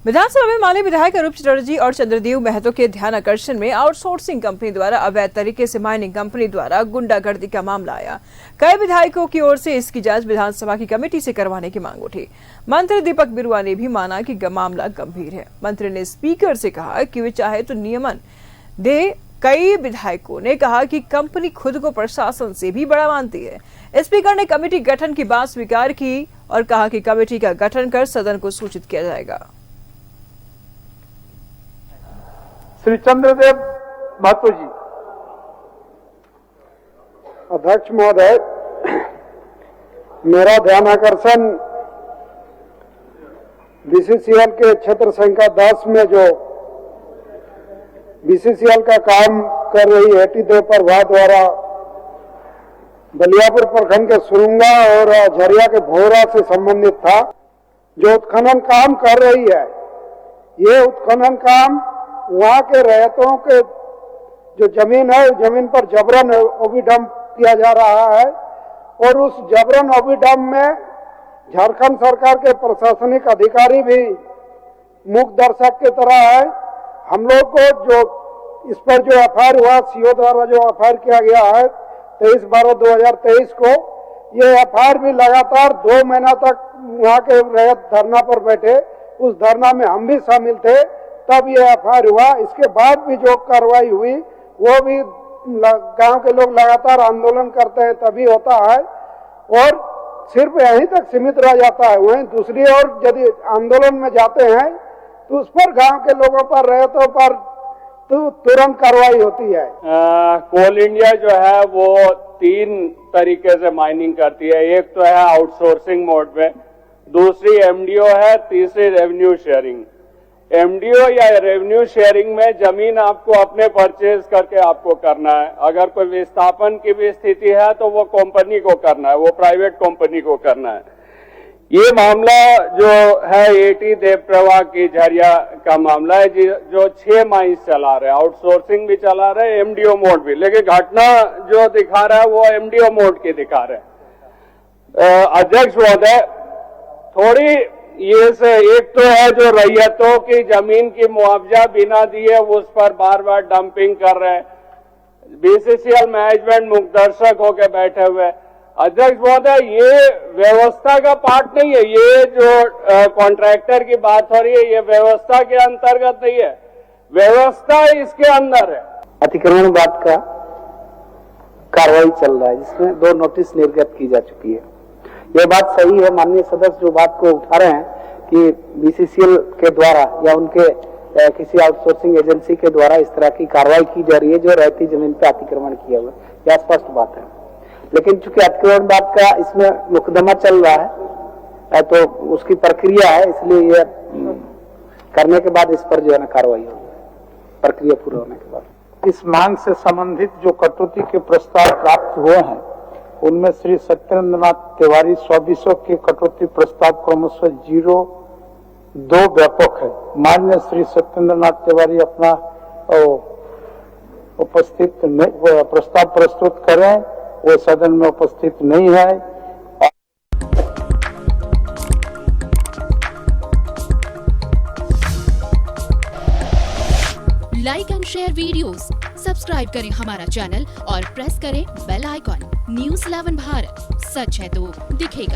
विधानसभा में माले विधायक अरूप चटर्जी और चंद्रदेव महतो के ध्यान आकर्षण में आउटसोर्सिंग कंपनी द्वारा अवैध तरीके से माइनिंग कंपनी द्वारा गुंडागर्दी का मामला आया। कई विधायकों की ओर से इसकी जांच विधानसभा की कमेटी से करवाने की मांग उठी। मंत्री दीपक बिरुआ ने भी माना कि मामला गंभीर है। मंत्री ने स्पीकर से कहा कि वे चाहे तो नियमन दे। कई विधायकों ने कहा कि कंपनी खुद को प्रशासन से भी बड़ा मानती है। स्पीकर ने कमेटी गठन की बात स्वीकार की और कहा कि कमेटी का गठन कर सदन को सूचित किया जाएगा। श्री चंद्रदेव महतो जी। अध्यक्ष महोदय, मेरा ध्यान आकर्षण बीसीसीएल के क्षेत्र संख्या 10 में जो बीसीसीएल का काम कर रही एटी देव प्रभा द्वारा बलियापुर प्रखंड के सुरुंगा और झरिया के भोरा से संबंधित था। जो उत्खनन काम कर रही है, ये उत्खनन काम वहां के रैयतों के जो जमीन है, जमीन पर जबरन ओबीडम्प किया जा रहा है और उस जबरन ओबीडम्प में झारखंड सरकार के प्रशासनिक अधिकारी भी मूक दर्शक की तरह है। हम लोग को जो इस पर जो एफआईआर हुआ, सीओ द्वारा जो एफआईआर किया गया है 23/12/2023 को, ये एफआईआर भी लगातार 2 महीना तक वहां के रैयत धरना पर बैठे। उस धरना में हम भी शामिल थे, तब ये एफआईआर हुआ। इसके बाद भी जो कार्रवाई हुई वो भी गांव के लोग लगातार आंदोलन करते हैं तभी होता है और सिर्फ यहीं तक सीमित रह जाता है। वहीं दूसरी ओर यदि आंदोलन में जाते हैं तो उस पर गांव के लोगों पर, रैयतों पर तो तुरंत कार्रवाई होती है। कोल इंडिया जो है वो 3 तरीके से माइनिंग करती है। एक तो है आउटसोर्सिंग मोड में, दूसरी एमडीओ है, तीसरी रेवेन्यू शेयरिंग। एमडीओ या रेवेन्यू शेयरिंग में जमीन आपको अपने परचेज करके आपको करना है। अगर कोई विस्थापन की भी स्थिति है तो वो कंपनी को करना है, वो प्राइवेट कंपनी को करना है। ये मामला जो है एटी देव प्रभा की झरिया का मामला है जो 6 माइंस चला रहे हैं, आउटसोर्सिंग भी चला रहे हैं, एमडीओ मोड भी, लेकिन घटना जो दिखा रहा है वो एमडीओ मोड की दिखा रहे हैं। अध्यक्ष महोदय, थोड़ी ये से एक तो है जो रैयतों की जमीन की मुआवजा बिना दिए उस पर बार बार डंपिंग कर रहे हैं। बीसीसीएल मैनेजमेंट मुखदर्शक होकर बैठे हुए। अध्यक्ष महोदय, ये व्यवस्था का पार्ट नहीं है। ये जो कॉन्ट्रैक्टर की बात हो रही है, ये व्यवस्था के अंतर्गत नहीं है, व्यवस्था इसके अंदर है। अतिक्रमण बाद का कार्रवाई चल रहा है जिसमें 2 नोटिस निर्गत की जा चुकी है। यह बात सही है, माननीय सदस्य जो बात को उठा रहे हैं कि बीसीसीएल के द्वारा या उनके किसी आउटसोर्सिंग एजेंसी के द्वारा इस तरह की कार्रवाई की जा रही है जो रहती जमीन पे अतिक्रमण किया हुआ, यह स्पष्ट बात है। लेकिन चूंकि अतिक्रमण बात का इसमें मुकदमा चल रहा है तो उसकी प्रक्रिया है, इसलिए यह करने के बाद इस पर जो है ना कार्रवाई होगी, प्रक्रिया पूरा होने के बाद। इस मांग से संबंधित जो कटौती के प्रस्ताव प्राप्त हुए हैं उनमें श्री सत्येंद्रनाथ तिवारी 100 के कटौती प्रस्ताव क्रमशः 0-2 व्यापक है। माननीय श्री सत्येंद्रनाथ तिवारी अपना उपस्थित प्रस्ताव प्रस्तुत करें, वो सदन में उपस्थित नहीं है। Like and share videos, subscribe करें हमारा चैनल और प्रेस करें बेल आइकॉन। न्यूज़ 11 भारत, सच है तो दिखेगा।